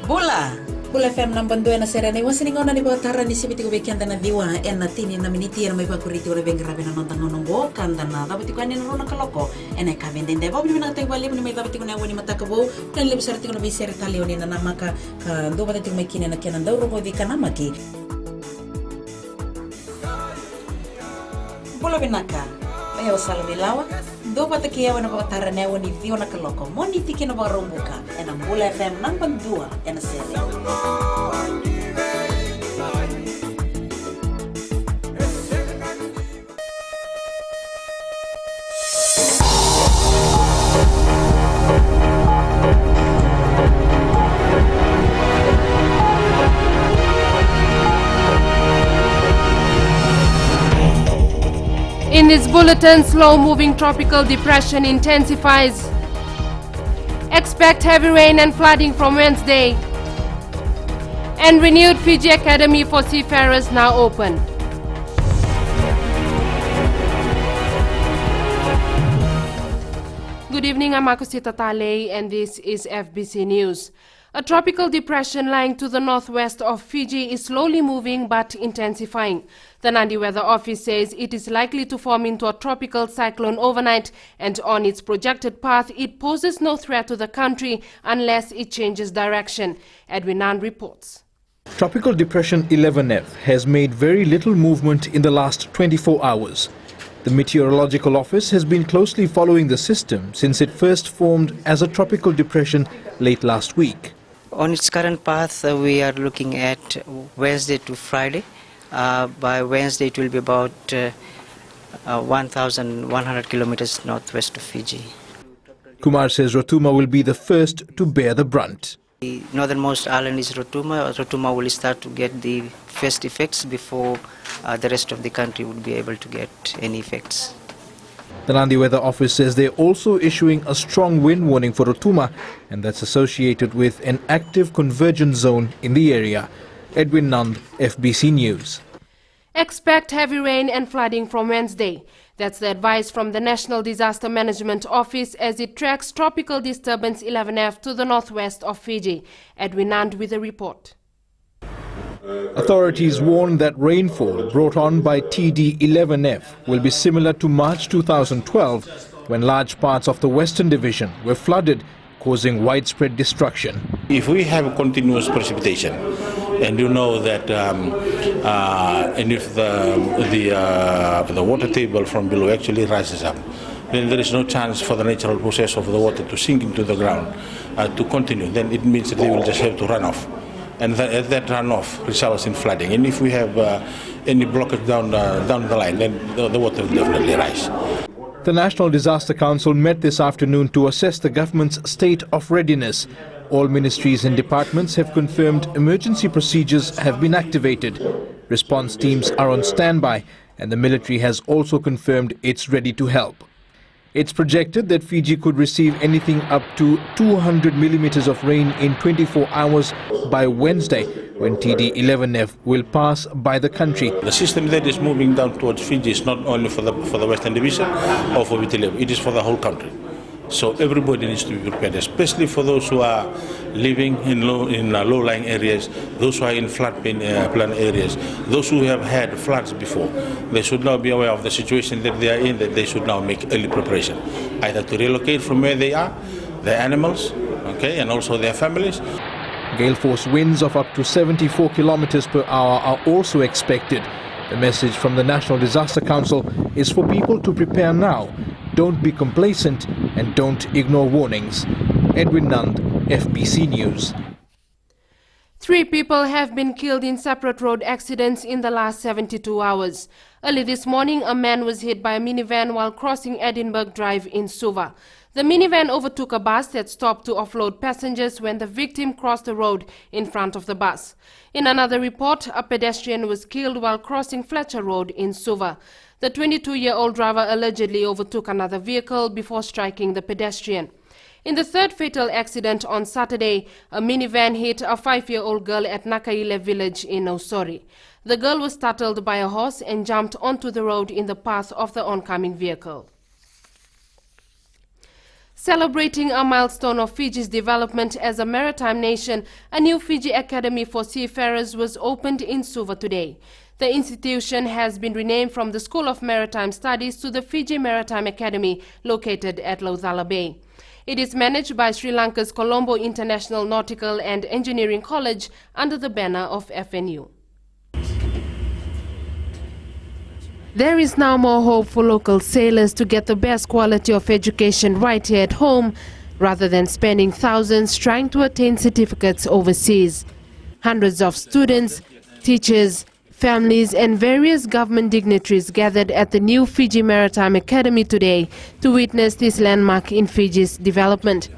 Bula FM nambando na serena iwan siningon na ni batara ni sibiti ko bekian na diwa en na tini na miniti na may pakuriti ore bengrabe na nontang nongo kanda na dapat ko ani no kaloko en ay kaben den debo ni na tay wali ni may dapat ko na wani matakabo dan lebih sarti ko na biser talio ni na namaka do batat ko may kina na kenan daw ro di kanamaki Bula binaka Mayo salamilawa do patakia wana batara na wani vio na kaloko moni tiki na barumbuka en Bula FM nambandua en sere In this bulletin, slow-moving tropical depression intensifies. Expect heavy rain and flooding from Wednesday. And renewed Fiji Academy for seafarers now open. Good evening, I'm Akusita Tale and this is FBC News. A tropical depression lying to the northwest of Fiji is slowly moving but intensifying. The Nandi Weather Office says it is likely to form into a tropical cyclone overnight, and on its projected path, it poses no threat to the country unless it changes direction. Edwin Nand reports. Tropical Depression 11F has made very little movement in the last 24 hours. The Meteorological Office has been closely following the system since it first formed as a tropical depression late last week. On its current path, we are looking at Wednesday to Friday. By Wednesday, it will be about 1,100 kilometers northwest of Fiji. Kumar says Rotuma will be the first to bear the brunt. The northernmost island is Rotuma. Rotuma will start to get the first effects before the rest of the country would be able to get any effects. The Nandi Weather Office says they're also issuing a strong wind warning for Rotuma, and that's associated with an active convergence zone in the area. Edwin Nand, FBC News. Expect heavy rain and flooding from Wednesday. That's the advice from the National Disaster Management Office as it tracks tropical disturbance 11F to the northwest of Fiji. Edwin Nand with a report. Authorities warn that rainfall brought on by TD11F will be similar to March 2012, when large parts of the Western Division were flooded, causing widespread destruction. If we have continuous precipitation, and you know that, and if the water table from below actually rises up, then there is no chance for the natural process of the water to sink into the ground to continue. Then it means that they will just have to run off. And that runoff results in flooding. And if we have any blockage down the line, then the water will definitely rise. The National Disaster Council met this afternoon to assess the government's state of readiness. All ministries and departments have confirmed emergency procedures have been activated. Response teams are on standby, and the military has also confirmed it's ready to help. It's projected that Fiji could receive anything up to 200 millimeters of rain in 24 hours by Wednesday, when TD11F will pass by the country. The system that is moving down towards Fiji is not only for the Western Division or for BT11, it is for the whole country. So everybody needs to be prepared, especially for those who are living in low-lying areas, those who are in flood-plain areas, those who have had floods before. They should now be aware of the situation that they are in, that they should now make early preparation, either to relocate from where they are, their animals, okay, and also their families. Gale force winds of up to 74 kilometers per hour are also expected. The message from the National Disaster Council is for people to prepare now. Don't be complacent and don't ignore warnings. Edwin Nand, FBC News. 3 people have been killed in separate road accidents in the last 72 hours. Early this morning, a man was hit by a minivan while crossing Edinburgh Drive in Suva. The minivan overtook a bus that stopped to offload passengers when the victim crossed the road in front of the bus. In another report, a pedestrian was killed while crossing Fletcher Road in Suva. The 22-year-old driver allegedly overtook another vehicle before striking the pedestrian. In the third fatal accident on Saturday, a minivan hit a 5-year-old girl at Nakaile village in Osori. The girl was startled by a horse and jumped onto the road in the path of the oncoming vehicle. Celebrating a milestone of Fiji's development as a maritime nation, a new Fiji Academy for Seafarers was opened in Suva today. The institution has been renamed from the School of Maritime Studies to the Fiji Maritime Academy, located at Lauthala Bay. It is managed by Sri Lanka's Colombo International Nautical and Engineering College under the banner of FNU. There is now more hope for local sailors to get the best quality of education right here at home, rather than spending thousands trying to attain certificates overseas. Hundreds of students, teachers, families and various government dignitaries gathered at the new Fiji Maritime Academy today to witness this landmark in Fiji's development.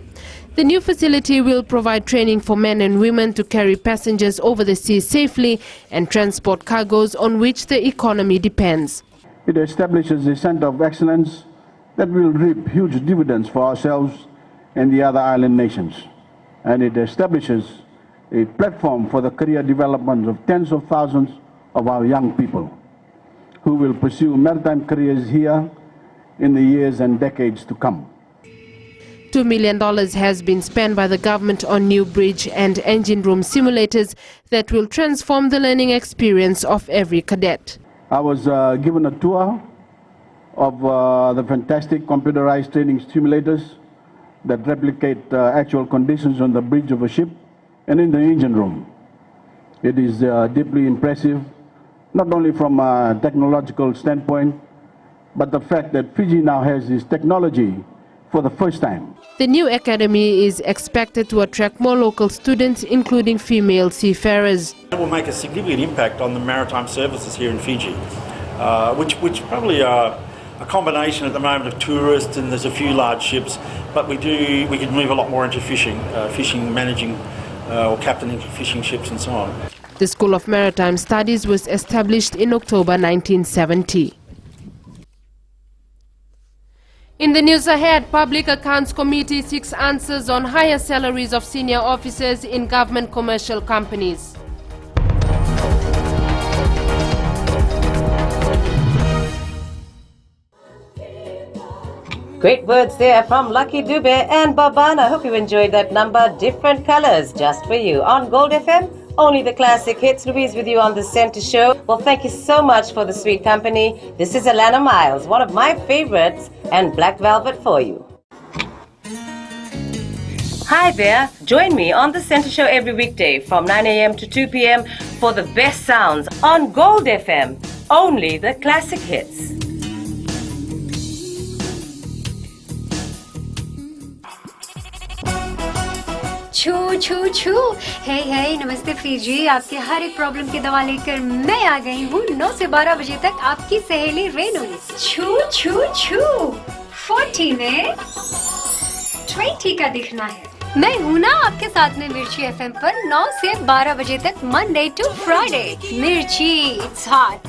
The new facility will provide training for men and women to carry passengers over the sea safely and transport cargoes on which the economy depends. It establishes a center of excellence that will reap huge dividends for ourselves and the other island nations. And it establishes a platform for the career development of tens of thousands of our young people who will pursue maritime careers here in the years and decades to come. $2 million has been spent by the government on new bridge and engine room simulators that will transform the learning experience of every cadet. I was given a tour of the fantastic computerized training simulators that replicate actual conditions on the bridge of a ship and in the engine room. It is deeply impressive, not only from a technological standpoint, but the fact that Fiji now has this technology for the first time. The new academy is expected to attract more local students, including female seafarers. It will make a significant impact on the maritime services here in Fiji, which probably are a combination at the moment of tourists, and there's a few large ships, but we could move a lot more into fishing, managing or captaining fishing ships and so on. The School of Maritime Studies was established in October 1970. In the news ahead, Public Accounts Committee seeks answers on higher salaries of senior officers in government commercial companies. Great words there from Lucky Dube and Baban. I hope you enjoyed that number. Different colors just for you on Gold FM. Only the classic hits. Louise with you on the Center Show. Well, thank you so much for the sweet company. This is Alana Miles, one of my favorites, and Black Velvet for you. Hi there. Join me on the Center Show every weekday from 9 a.m. to 2 p.m. for the best sounds on Gold FM. Only the classic hits. छू छू छू हे नमस्ते Fiji. आपके हर एक problem की दवा लेकर मैं आ गई हूँ 9 से 12 बजे तक आपकी सहेली रेनू। छू छू छू 40 में 20 का दिखना है। मैं हूँ ना आपके साथ में मिर्ची एफएम पर 9 से 12 बजे तक मंडे टू फ्राइडे। मिर्ची it's hot.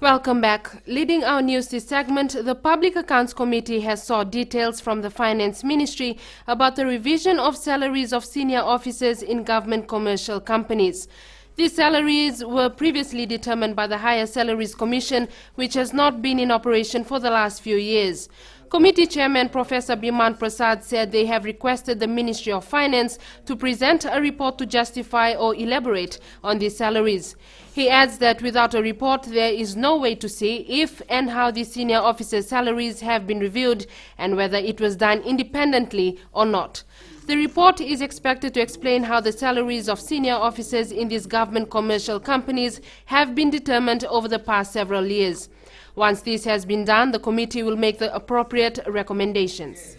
Welcome back. Leading our news this segment, the Public Accounts Committee has sought details from the Finance Ministry about the revision of salaries of senior officers in government commercial companies. These salaries were previously determined by the Higher Salaries Commission, which has not been in operation for the last few years. Committee Chairman Professor Biman Prasad said they have requested the Ministry of Finance to present a report to justify or elaborate on these salaries. He adds that without a report, there is no way to see if and how the senior officers' salaries have been reviewed and whether it was done independently or not. The report is expected to explain how the salaries of senior officers in these government commercial companies have been determined over the past several years. Once this has been done, the committee will make the appropriate recommendations.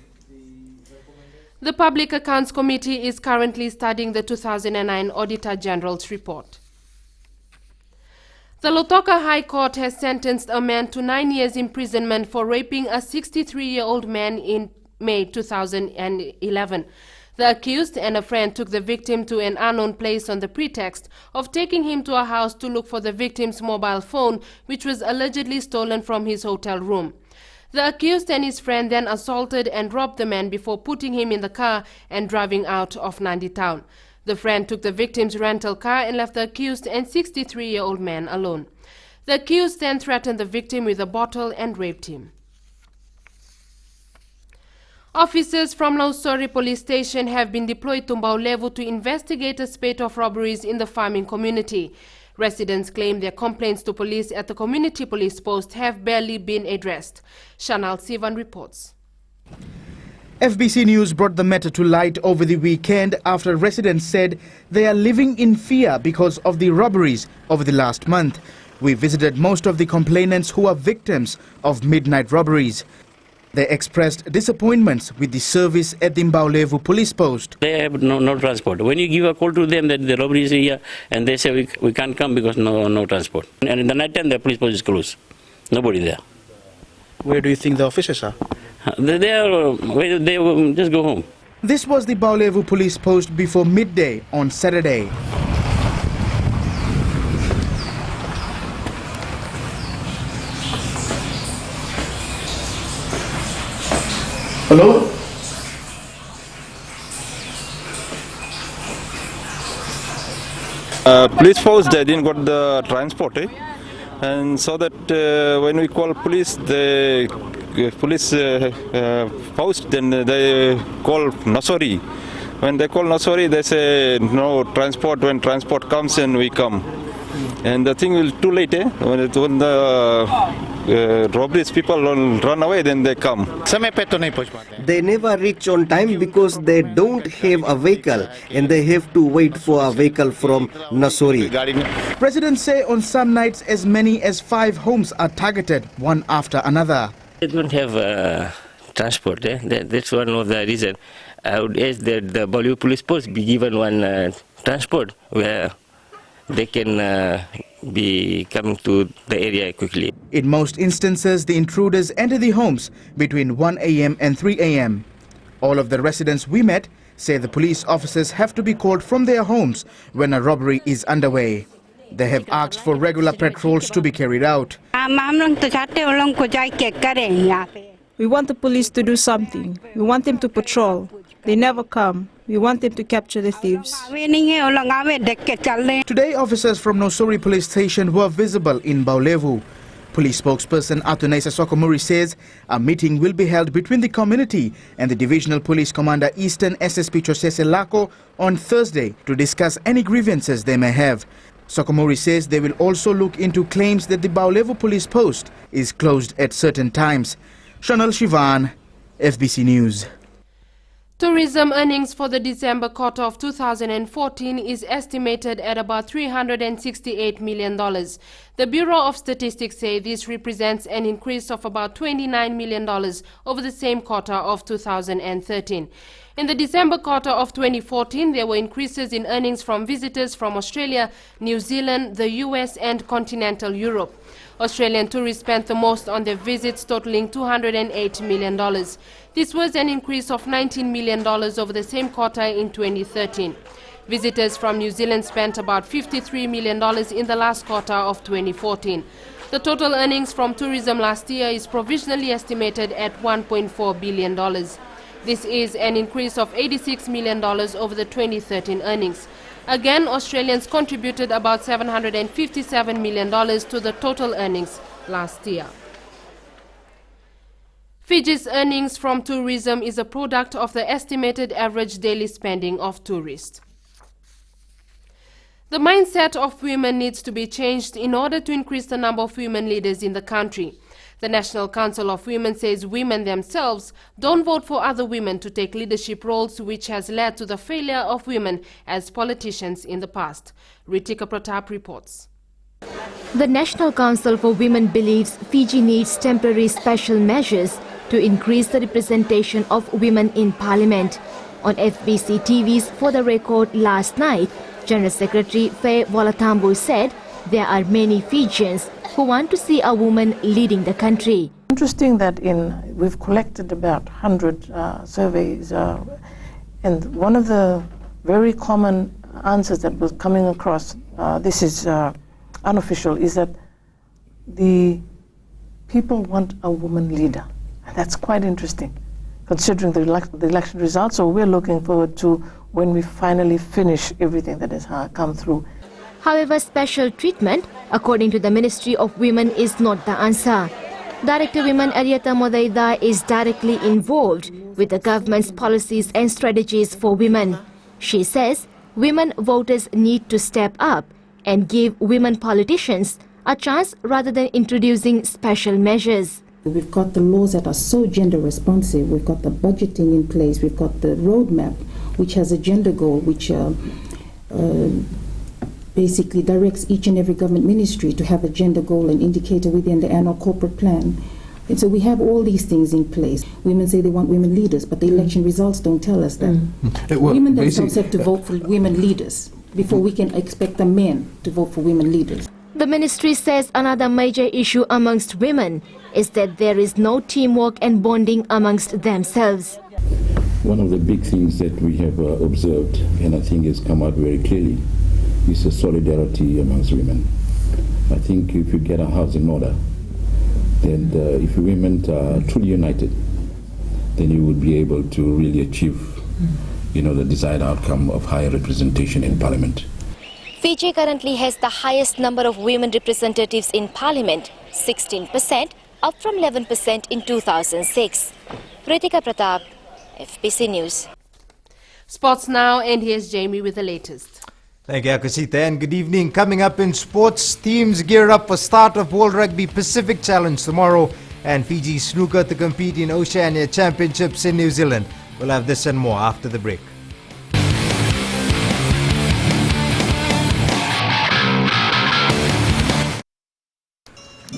The Public Accounts Committee is currently studying the 2009 Auditor General's report. The Lautoka High Court has sentenced a man to 9 years imprisonment for raping a 63-year-old man in May 2011. The accused and a friend took the victim to an unknown place on the pretext of taking him to a house to look for the victim's mobile phone, which was allegedly stolen from his hotel room. The accused and his friend then assaulted and robbed the man before putting him in the car and driving out of Nandi town. The friend took the victim's rental car and left the accused and 63-year-old man alone. The accused then threatened the victim with a bottle and raped him. Officers from Nausori police station have been deployed to Bevu to investigate a spate of robberies in the farming community. Residents claim their complaints to police at the community police post have barely been addressed. Shanal Sivan reports. FBC News brought the matter to light over the weekend after residents said they are living in fear because of the robberies over the last month. We visited most of the complainants who are victims of midnight robberies. They expressed disappointments with the service at the Bevu police post. They have no transport. When you give a call to them that the robbery is here, and they say we can't come because no transport. And in the night time the police post is closed. Nobody there. Where do you think the officers are? They just go home. This was the Bevu police post before midday on Saturday. Hello? Police force, they didn't got the transport, and so that when we call police, the police post, then they call Nausori. When they call Nausori, they say no transport. When transport comes, and we come. And the thing will too late, when the robberies people run away, then they come. They never reach on time because they don't have a vehicle and they have to wait for a vehicle from Nausori. Residents say on some nights as many as 5 homes are targeted one after another. They don't have transport. That's one of the reasons. I would ask that the Bevu police post be given one transport where they can be coming to the area quickly. In most instances, the intruders enter the homes between 1 a.m. and 3 a.m. All of the residents we met say the police officers have to be called from their homes when a robbery is underway. They have asked for regular patrols to be carried out. We want the police to do something. We want them to patrol. They never come. We want them to capture the thieves. Today, officers from Nausori police station were visible in Bevu. Police spokesperson Atunesa Sokomuri says a meeting will be held between the community and the Divisional Police Commander Eastern SSP Chosese Lako on Thursday to discuss any grievances they may have. Sokomuri says they will also look into claims that the Bevu police post is closed at certain times. Shanal Shivan, FBC News. Tourism earnings for the December quarter of 2014 is estimated at about $368 million. The Bureau of Statistics say this represents an increase of about $29 million over the same quarter of 2013. In the December quarter of 2014, there were increases in earnings from visitors from Australia, New Zealand, the US and continental Europe. Australian tourists spent the most on their visits, totaling $208 million. This was an increase of $19 million over the same quarter in 2013. Visitors from New Zealand spent about $53 million in the last quarter of 2014. The total earnings from tourism last year is provisionally estimated at $1.4 billion. This is an increase of $86 million over the 2013 earnings. Again, Australians contributed about $757 million to the total earnings last year. Fiji's earnings from tourism is a product of the estimated average daily spending of tourists. The mindset of women needs to be changed in order to increase the number of women leaders in the country. The National Council of Women says women themselves don't vote for other women to take leadership roles, which has led to the failure of women as politicians in the past. Ritika Pratap reports. The National Council for Women believes Fiji needs temporary special measures to increase the representation of women in Parliament. On FBCTV's For the Record last night, General Secretary Faye Wolatambu said there are many Fijians who want to see a woman leading the country. Interesting that we've collected about 100 surveys, and one of the very common answers that was coming across, this is unofficial, is that the people want a woman leader. And that's quite interesting, considering the election results. So we're looking forward to when we finally finish everything that has come through. However, special treatment, according to the Ministry of Women, is not the answer. Director Women Arieta Modaida is directly involved with the government's policies and strategies for women. She says women voters need to step up and give women politicians a chance rather than introducing special measures. We've got the laws that are so gender responsive, we've got the budgeting in place, we've got the roadmap which has a gender goal which basically directs each and every government ministry to have a gender goal and indicator within the annual corporate plan. And so we have all these things in place. Women say they want women leaders, but the election results don't tell us that. Women themselves have to vote for women leaders before we can expect the men to vote for women leaders. The ministry says another major issue amongst women is that there is no teamwork and bonding amongst themselves. One of the big things that we have observed, and I think has come out very clearly, is the solidarity amongst women. I think if you get our house in order, then if women are truly united, then you will be able to really achieve, the desired outcome of higher representation in Parliament. Fiji currently has the highest number of women representatives in Parliament, 16%, up from 11% in 2006. Ritika Pratap, FBC News. Sports now, and here's Jamie with the latest. Thank you, Akasita, and good evening. Coming up in sports, teams gear up for start of World Rugby Pacific Challenge tomorrow, and Fiji snooker to compete in Oceania Championships in New Zealand. We'll have this and more after the break.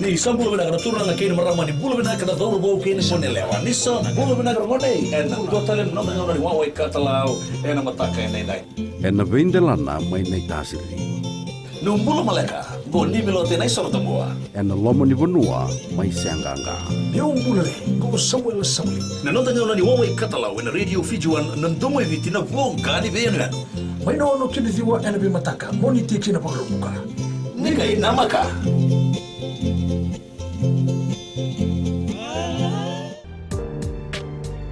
Ni sambul benar turun lagi ni marah mani bulu benar kena tahu bau kini pun lewat. Ni sambul benar ngone. En dua talem nama ngone ni wawai katalau. En nama tak kena nai. En na vendelana mai nei tasiri. Numbulu maleka. Goni melote nai sorot boa. En na lomo ni bonua mai sianganga. Ni umbulu ni. Go sawel sawli. Na nonta ngone ni wawai katalau. En radio Fijuan nandomo eviti na vonga ni beyan. Mai no kini diwa en be mataka. Moni tiki na pagrubuka. Ni kai namaka.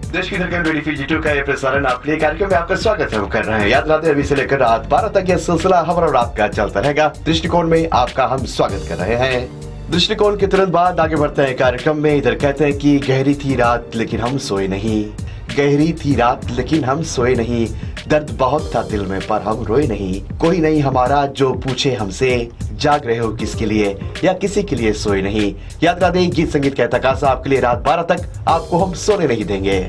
देश की धड़कन radio Fiji 2 का ये प्रसारण आपके कार्यक्रम में आपका स्वागत है कर रहे हैं। याद रखते हैं अभी से लेकर रात 12 तक यह सिलसिला खबर और आपका चलता रहेगा। दृष्टिकोण में आपका हम स्वागत कर रहे हैं। दृष्टिकोण के तुरंत बाद आगे बढ़ते हैं कार्यक्रम में। इधर कहते हैं कि गहरी थी रात लेकिन हम सोए नहीं, गहरी थी रात लेकिन हम सोए नहीं, दर्द बहुत था दिल में पर हम रोए नहीं, कोई नहीं हमारा जो पूछे हमसे जाग रहे हो किसके लिए या किसी के लिए सोए नहीं। याद रखते हैं गीत संगीत का तकाजा आपके लिए रात 12 तक आपको हम सोने नहीं देंगे।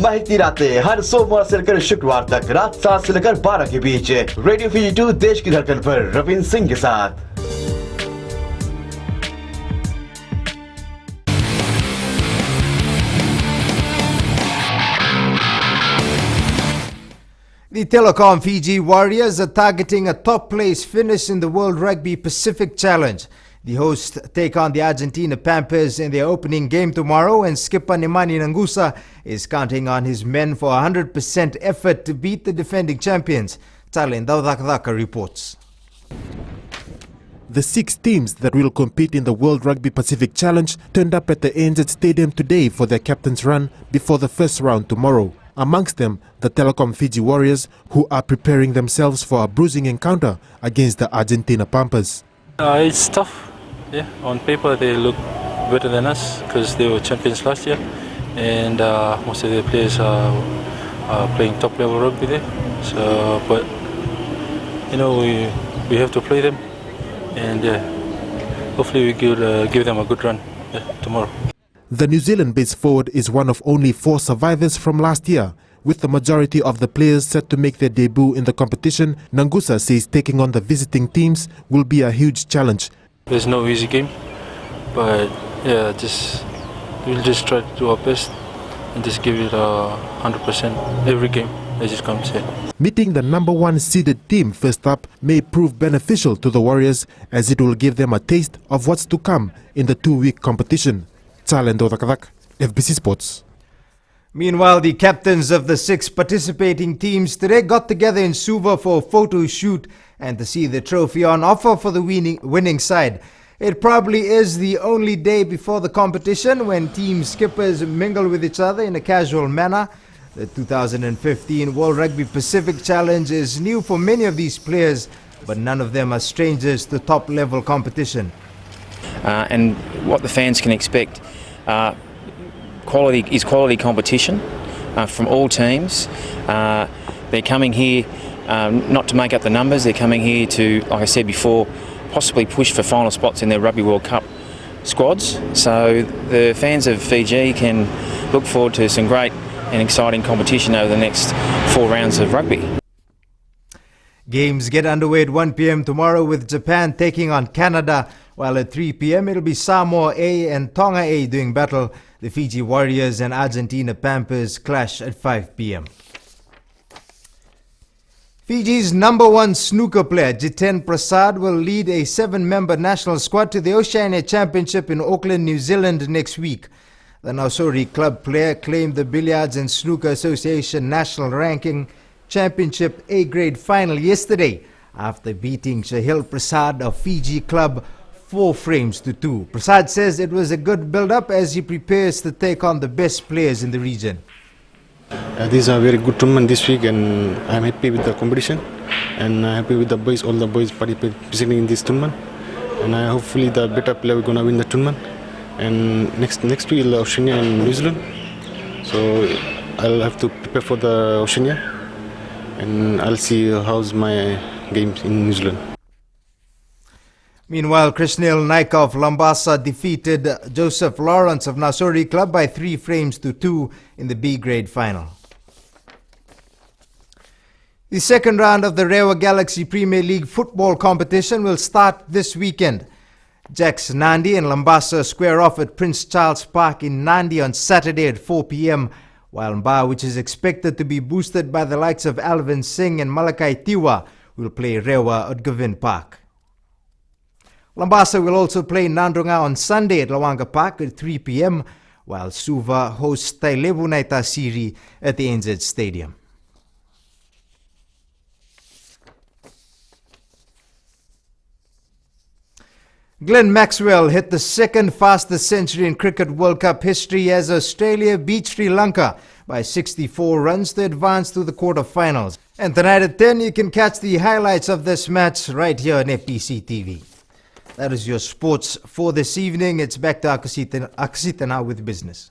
महकती रातें हर सोमवार से लेकर शुक्रवार तक रात 7 से लेकर 12 के बीच रेडियो फीजी 2 देश की धड़कन पर रविंद्र सिंह के साथ। The Telecom Fiji Warriors are targeting a top place finish in the World Rugby Pacific Challenge. The hosts take on the Argentina Panthers in their opening game tomorrow, and skipper Nemani Nangusa is counting on his men for 100% effort to beat the defending champions. Talin Daudakdaka reports. The 6 teams that will compete in the World Rugby Pacific Challenge turned up at the ANZ Stadium today for their captain's run before the first round tomorrow. Amongst them, the Telecom Fiji Warriors, who are preparing themselves for a bruising encounter against the Argentina Panthers. It's tough. Yeah, on paper they look better than us because they were champions last year, and most of their players are playing top level rugby there. So, but we have to play them, and hopefully we give them a good run tomorrow. The New Zealand-based forward is one of only 4 survivors from last year. With the majority of the players set to make their debut in the competition, Nangusa says taking on the visiting teams will be a huge challenge. There's no easy game, but yeah, we'll just try to do our best and just give it 100% every game as it comes in. Meeting the number 1 seeded team first up may prove beneficial to the Warriors, as it will give them a taste of what's to come in the 2-week competition. Talendo Takadak, FBC Sports. Meanwhile, the captains of the 6 participating teams today got together in Suva for a photo shoot and to see the trophy on offer for the winning side. It probably is the only day before the competition when team skippers mingle with each other in a casual manner. The 2015 World Rugby Pacific Challenge is new for many of these players, but none of them are strangers to top-level competition. And what the fans can expect quality competition from all teams. They're coming here not to make up the numbers, they're coming here to, like I said before, possibly push for final spots in their Rugby World Cup squads. So the fans of Fiji can look forward to some great and exciting competition over the next 4 rounds of rugby. Games get underway at 1 p.m. tomorrow with Japan taking on Canada, while at 3 p.m. it'll be Samoa A and Tonga A doing battle. The Fiji Warriors and Argentina Panthers clash at 5 p.m. Fiji's #1 snooker player, Jiten Prasad, will lead a 7-member national squad to the Oceania Championship in Auckland, New Zealand next week. The Nausori club player claimed the Billiards and Snooker Association National Ranking Championship A-grade final yesterday after beating Shahil Prasad of Fiji club 4 frames to 2. Prasad says it was a good build-up as he prepares to take on the best players in the region. This is a very good tournament this week, and I'm happy with the competition, and I'm happy with the boys, all the boys participating in this tournament, and hopefully the better player will gonna win the tournament. And next week is Oceania and New Zealand, so I'll have to prepare for the Oceania, and I'll see how's my games in New Zealand. Meanwhile, Krishnil Naik of Lambasa defeated Joseph Lawrence of Nausori Club by 3 frames to 2 in the B-grade final. The second round of the Rewa Galaxy Premier League football competition will start this weekend. Jacks Nandi and Lambasa square off at Prince Charles Park in Nandi on Saturday at 4 p.m, while Mba, which is expected to be boosted by the likes of Alvin Singh and Malakai Tiwa, will play Rewa at Govind Park. Lambasa will also play Nandronga on Sunday at Lawanga Park at 3 p.m, while Suva hosts Tailevu Naitasiri at the NZ Stadium. Glenn Maxwell hit the second fastest century in Cricket World Cup history as Australia beat Sri Lanka by 64 runs to advance to the quarterfinals. And tonight at 10 you can catch the highlights of this match right here on FBCTV. That is your sports for this evening. It's back to Akasita now with business.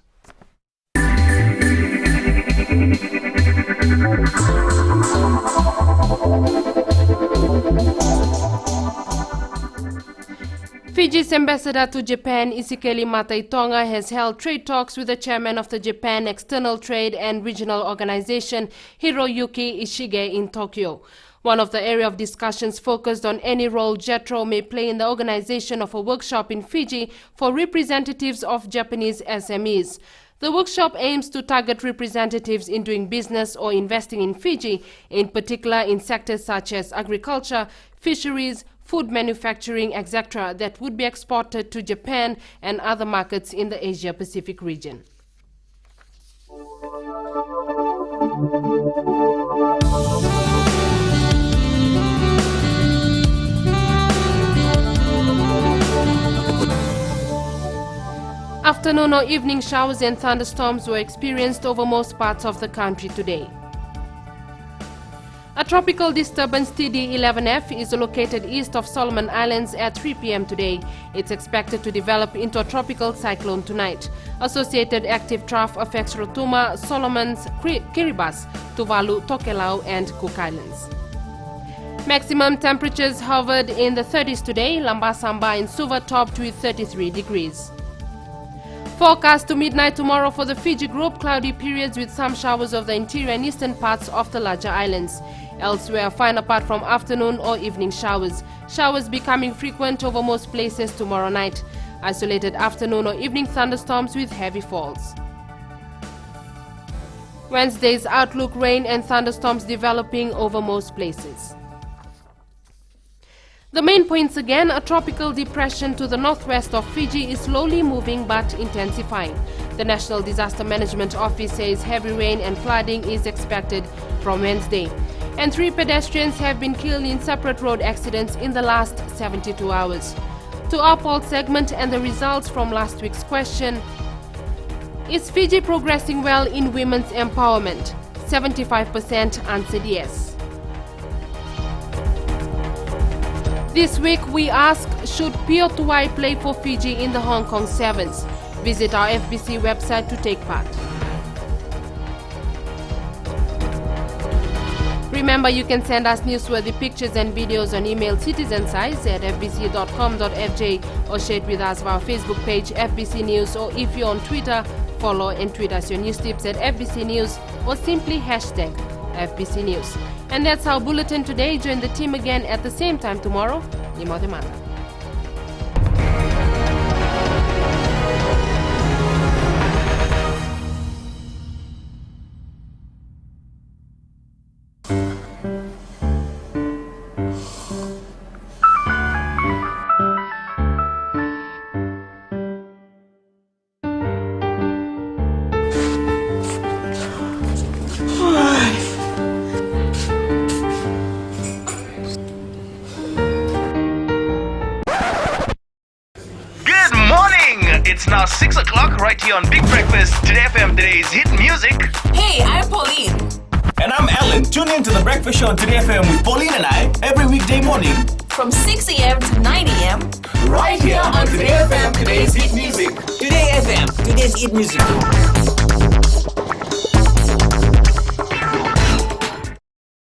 Fiji's ambassador to Japan, Isikeli Mataitonga, has held trade talks with the chairman of the Japan External Trade and Regional Organization, Hiroyuki Ishige, in Tokyo. One of the area of discussions focused on any role JETRO may play in the organization of a workshop in Fiji for representatives of Japanese SMEs. The workshop aims to target representatives in doing business or investing in Fiji, in particular in sectors such as agriculture, fisheries, food manufacturing, etc., that would be exported to Japan and other markets in the Asia-Pacific region. Afternoon or evening showers and thunderstorms were experienced over most parts of the country today. A tropical disturbance TD11F is located east of Solomon Islands at 3 p.m. today. It's expected to develop into a tropical cyclone tonight. Associated active trough affects Rotuma, Solomons, Kiribati, Tuvalu, Tokelau and Cook Islands. Maximum temperatures hovered in the 30s today. Lambasamba and Suva topped with 33 degrees. Forecast to midnight tomorrow for the Fiji group, cloudy periods with some showers of the interior and eastern parts of the larger islands. Elsewhere, fine apart from afternoon or evening showers. Showers becoming frequent over most places tomorrow night. Isolated afternoon or evening thunderstorms with heavy falls. Wednesday's outlook, rain and thunderstorms developing over most places. The main points again, a tropical depression to the northwest of Fiji is slowly moving but intensifying. The National Disaster Management Office says heavy rain and flooding is expected from Wednesday. And 3 pedestrians have been killed in separate road accidents in the last 72 hours. To our poll segment and the results from last week's question, Is Fiji progressing well in women's empowerment? 75% answered yes. This week we ask, should Pio Tuai play for Fiji in the Hong Kong Sevens? Visit our FBC website to take part. Remember, you can send us newsworthy pictures and videos on email citizensize@fbc.com.fj or share it with us via our Facebook page FBC News, or if you're on Twitter, follow and tweet us your news tips at FBC News or simply hashtag FBC News. And that's our bulletin today. Join the team again at the same time tomorrow. Nimodemana. It's now 6 o'clock right here on Big Breakfast, Today FM, today's hit music. Hey, I'm Pauline. And I'm Alan. Tune in to the Breakfast Show on Today FM with Pauline and I every weekday morning. From 6 a.m. to 9 a.m. Right here on Today FM, today's hit music. Today FM, today's hit music.